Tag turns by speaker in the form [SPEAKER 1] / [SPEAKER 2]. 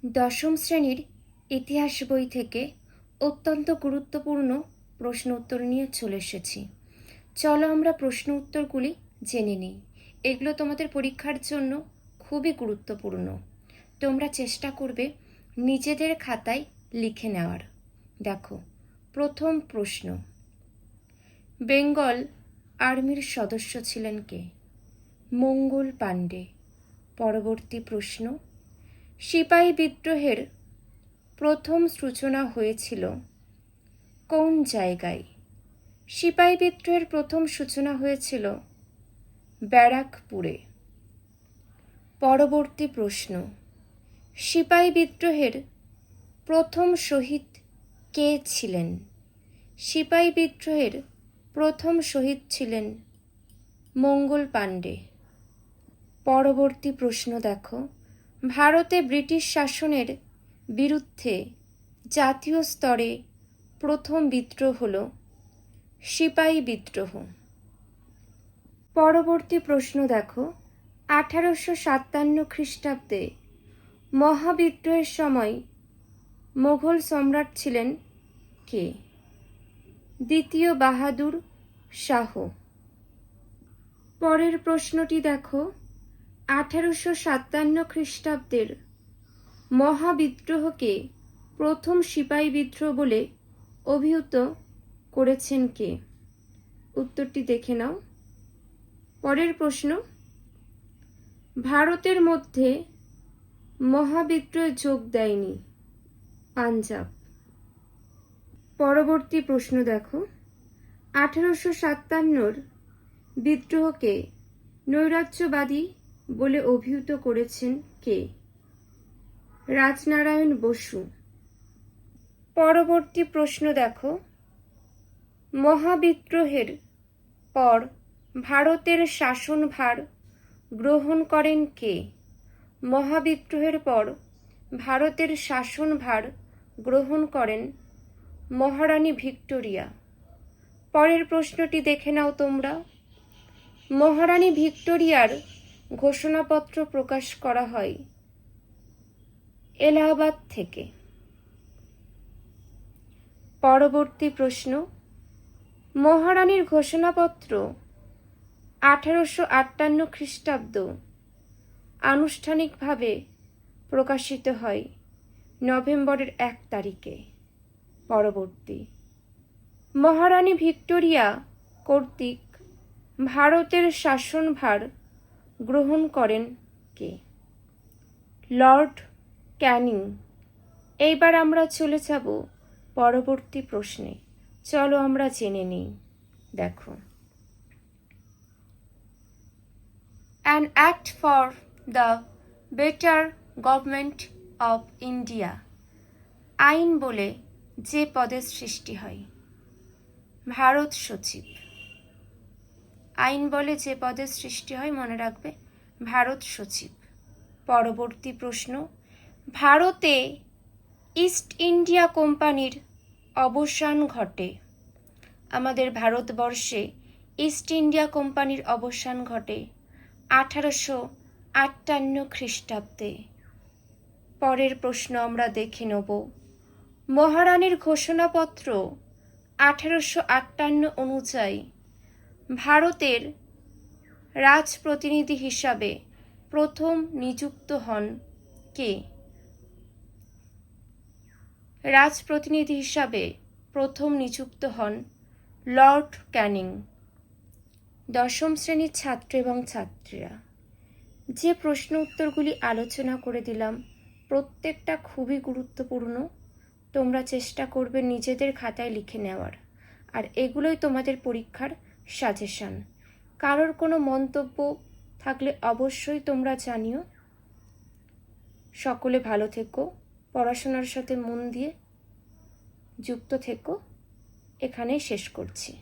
[SPEAKER 1] দশম শ্রেণীর ইতিহাস বই থেকে অত্যন্ত গুরুত্বপূর্ণ প্রশ্ন উত্তর নিয়ে চলে এসেছি। চলো আমরা প্রশ্ন উত্তরগুলি জেনে নিই। এগুলো তোমাদের পরীক্ষার জন্য খুবই গুরুত্বপূর্ণ। তোমরা চেষ্টা করবে নিজেদের খাতায় লিখে নেওয়ার। দেখো, প্রথম প্রশ্ন, বেঙ্গল আর্মির সদস্য ছিলেন কে? মঙ্গল পাণ্ডে। পরবর্তী প্রশ্ন, সিপাহী বিদ্রোহের প্রথম সূচনা হয়েছিল কোন জায়গায়? সিপাহী বিদ্রোহের প্রথম সূচনা হয়েছিল ব্যারাকপুরে। পরবর্তী প্রশ্ন, সিপাহী বিদ্রোহের প্রথম শহীদ কে ছিলেন? সিপাহী বিদ্রোহের প্রথম শহীদ ছিলেন মঙ্গল পাণ্ডে। পরবর্তী প্রশ্ন দেখো, ভারতে ব্রিটিশ শাসনের বিরুদ্ধে জাতীয় স্তরে প্রথম বিদ্রোহ হল সিপাহী বিদ্রোহ। পরবর্তী প্রশ্ন দেখো, 1857 খ্রিস্টাব্দে মহাবিদ্রোহের সময় মোগল সম্রাট ছিলেন কে? দ্বিতীয় বাহাদুর শাহ। পরের প্রশ্নটি দেখো, 1857 খ্রিস্টাব্দের মহাবিদ্রোহকে প্রথম সিপাহী বিদ্রোহ বলে অভিহিত করেছেন কে? উত্তরটি দেখে নাও। পরের প্রশ্ন, ভারতের মধ্যে মহাবিদ্রোহে যোগ দেয়নি পাঞ্জাব। পরবর্তী প্রশ্ন দেখো, 1857 বিদ্রোহকে নৈরাজ্যবাদী বলে অভিহিত করেছেন কে? রাজনারায়ণ বসু। পরবর্তী প্রশ্ন দেখো, মহাবিদ্রোহের পর ভারতের শাসনভার গ্রহণ করেন কে? মহাবিদ্রোহের পর ভারতের শাসনভার গ্রহণ করেন মহারানী ভিক্টোরিয়া। পরের প্রশ্নটি দেখে নাও তোমরা। মহারানী ভিক্টোরিয়ার ঘোষণাপত্র প্রকাশ করা হয় এলাহাবাদ থেকে। পরবর্তী প্রশ্ন, মহারানীর ঘোষণাপত্র 1858 খ্রিস্টাব্দ আনুষ্ঠানিকভাবে প্রকাশিত হয় নভেম্বরের 1 তারিখে। পরবর্তী, মহারানী ভিক্টোরিয়া কর্তৃক ভারতের শাসনভার গ্রহণ করেন কে? লর্ড ক্যানিং। এইবার আমরা চলে যাব পরবর্তী প্রশ্নে। চলো আমরা জেনে নিই। দেখো, an act for the better government of India, আইন বলে যে পদের সৃষ্টি হয়? ভারত সচিব। আইন বলে যে পদের সৃষ্টি হয়, মনে রাখবে, ভারত সচিব। পরবর্তী প্রশ্ন, ভারতে ইস্ট ইন্ডিয়া কোম্পানির অবসান ঘটে। আমাদের ভারতবর্ষে ইস্ট ইন্ডিয়া কোম্পানির অবসান ঘটে 1858 খ্রিস্টাব্দে। পরের প্রশ্ন আমরা দেখে নেব, মহারানীর ঘোষণাপত্র 1858 অনুযায়ী ভারতের রাজপ্রতিনিধি হিসাবে প্রথম নিযুক্ত হন কে? রাজপ্রতিনিধি হিসাবে প্রথম নিযুক্ত হন লর্ড ক্যানিং। দশম শ্রেণীর ছাত্র এবং ছাত্রীরা, যে প্রশ্ন উত্তরগুলি আলোচনা করে দিলাম প্রত্যেকটা খুবই গুরুত্বপূর্ণ। তোমরা চেষ্টা করবে নিজেদের খাতায় লিখে নেওয়ার, আর এগুলোই তোমাদের পরীক্ষার সাজেশন। কারোর কোনো মন্তব্য থাকলে অবশ্যই তোমরা জানিও। সকলে ভালো থেকো, পড়াশোনার সাথে মন দিয়ে যুক্ত থেকো। এখানেই শেষ করছি।